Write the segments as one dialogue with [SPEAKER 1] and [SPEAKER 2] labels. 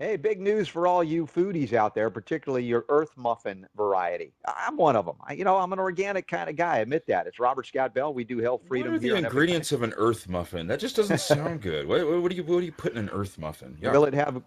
[SPEAKER 1] Hey, big news for all you foodies out there, particularly your Earth Muffin variety. I'm one of them. I'm an organic kind of guy. I admit that. It's Robert Scott Bell. We do Health
[SPEAKER 2] What
[SPEAKER 1] Freedom
[SPEAKER 2] are the
[SPEAKER 1] here on Epic Times.
[SPEAKER 2] ingredients of an earth muffin? That just doesn't sound good. What do you put in an earth muffin? Yuck.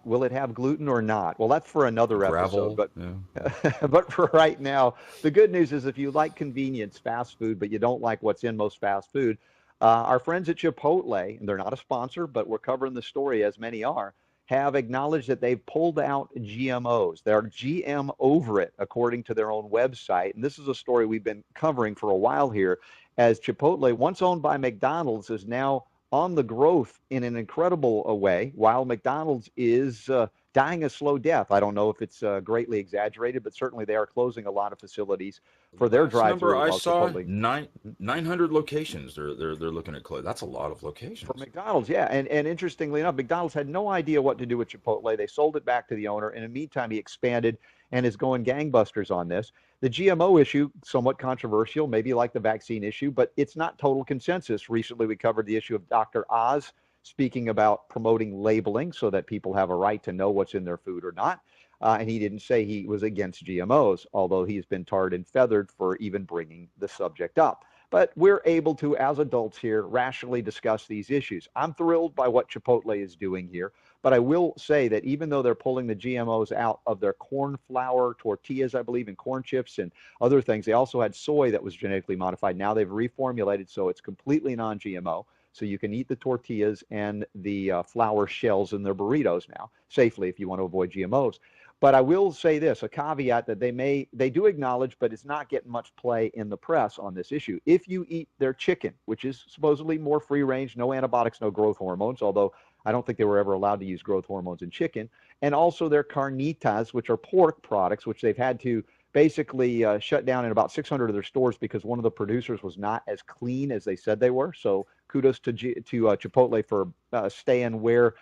[SPEAKER 1] Will it have gluten or not? Well, that's for another episode.
[SPEAKER 2] Gravel.
[SPEAKER 1] But
[SPEAKER 2] Yeah.
[SPEAKER 1] but for right now, the good news is if you like convenience, fast food, but you don't like what's in most fast food, our friends at Chipotle, and they're not a sponsor, but we're covering the story as many are, have acknowledged that they've pulled out GMOs. They're GM over it, according to their own website. And this is a story we've been covering for a while here, as Chipotle, once owned by McDonald's, is now on the growth in an incredible way, while McDonald's is dying a slow death. I don't know if it's greatly exaggerated, but certainly they are closing a lot of facilities for their
[SPEAKER 2] Last number
[SPEAKER 1] drive-through
[SPEAKER 2] I
[SPEAKER 1] while
[SPEAKER 2] saw,
[SPEAKER 1] Chipotle.
[SPEAKER 2] 900 locations. They're looking at close. That's a lot of
[SPEAKER 1] For
[SPEAKER 2] locations.
[SPEAKER 1] McDonald's, yeah. And interestingly enough, McDonald's had no idea what to do with Chipotle. They sold it back to the owner. In the meantime, he expanded and is going gangbusters on this. The GMO issue, somewhat controversial, maybe like the vaccine issue, but it's not total consensus. Recently, we covered the issue of Dr. Oz speaking about promoting labeling so that people have a right to know what's in their food or not. And he didn't say he was against GMOs, although he's been tarred and feathered for even bringing the subject up. But we're able to, as adults here, rationally discuss these issues. I'm thrilled by what Chipotle is doing here, but I will say that even though they're pulling the GMOs out of their corn flour tortillas, I believe, and corn chips and other things, they also had soy that was genetically modified. Now they've reformulated so it's completely non-GMO. So you can eat the tortillas and the flour shells in their burritos now safely if you want to avoid GMOs. But I will say this, a caveat that they do acknowledge, but it's not getting much play in the press on this issue. If you eat their chicken, which is supposedly more free range, no antibiotics, no growth hormones, although I don't think they were ever allowed to use growth hormones in chicken, and also their carnitas, which are pork products, which they've had to basically shut down in about 600 of their stores because one of the producers was not as clean as they said they were. So kudos to Chipotle for staying where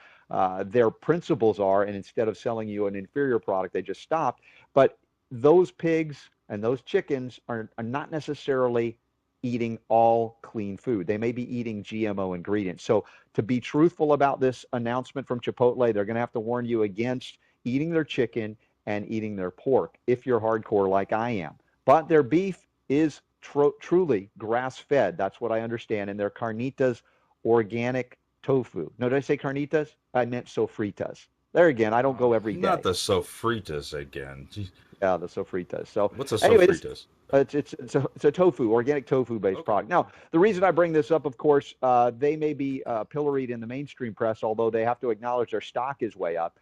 [SPEAKER 1] their principles are, and instead of selling you an inferior product, they just stopped. But those pigs and those chickens are not necessarily eating all clean food. They may be eating GMO ingredients. So to be truthful about this announcement from Chipotle, they're going to have to warn you against eating their chicken and eating their pork if you're hardcore like I am. But their beef is truly grass fed. That's what I understand. And their carnitas organic tofu. No, did I say carnitas? I meant sofritas. There again, I don't go every
[SPEAKER 2] Not
[SPEAKER 1] day.
[SPEAKER 2] the sofritas again. Jeez.
[SPEAKER 1] Yeah, the sofritas. So
[SPEAKER 2] What's a
[SPEAKER 1] anyway, this
[SPEAKER 2] sofritas?
[SPEAKER 1] it's a tofu, organic tofu based
[SPEAKER 2] Okay.
[SPEAKER 1] product. Now, the reason I bring this up, of course, they may be pilloried in the mainstream press, although they have to acknowledge their stock is way up.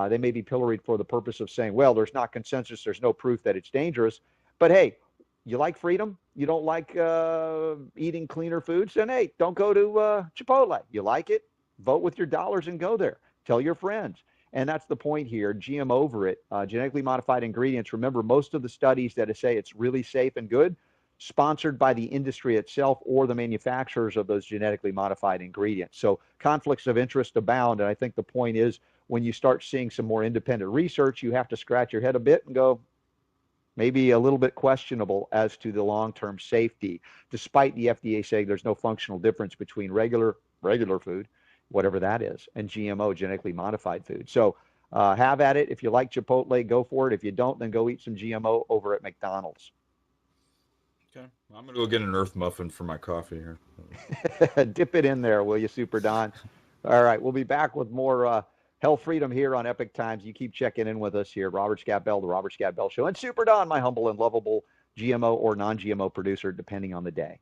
[SPEAKER 1] They may be pilloried for the purpose of saying, well, there's not consensus, there's no proof that it's dangerous. But hey, you like freedom? You don't like eating cleaner foods? Then hey, don't go to Chipotle. You like it? Vote with your dollars and go there. Tell your friends. And that's the point here. GM over it, genetically modified ingredients. Remember, most of the studies that say it's really safe and good, sponsored by the industry itself or the manufacturers of those genetically modified ingredients. So conflicts of interest abound. And I think the point is when you start seeing some more independent research, you have to scratch your head a bit and go, maybe a little bit questionable as to the long-term safety, despite the FDA saying there's no functional difference between regular food, whatever that is, and GMO, genetically modified food. So have at it. If you like Chipotle, go for it. If you don't, then go eat some GMO over at McDonald's.
[SPEAKER 2] Okay. I'm gonna go get an earth muffin for my coffee here.
[SPEAKER 1] Dip it in there, will you, Super Don? All right, we'll be back with more health freedom here on Epic Times. You keep checking in with us here. Robert Scott Bell, the Robert Scott Bell Show, and Super Don, my humble and lovable GMO or non-GMO producer, depending on the day.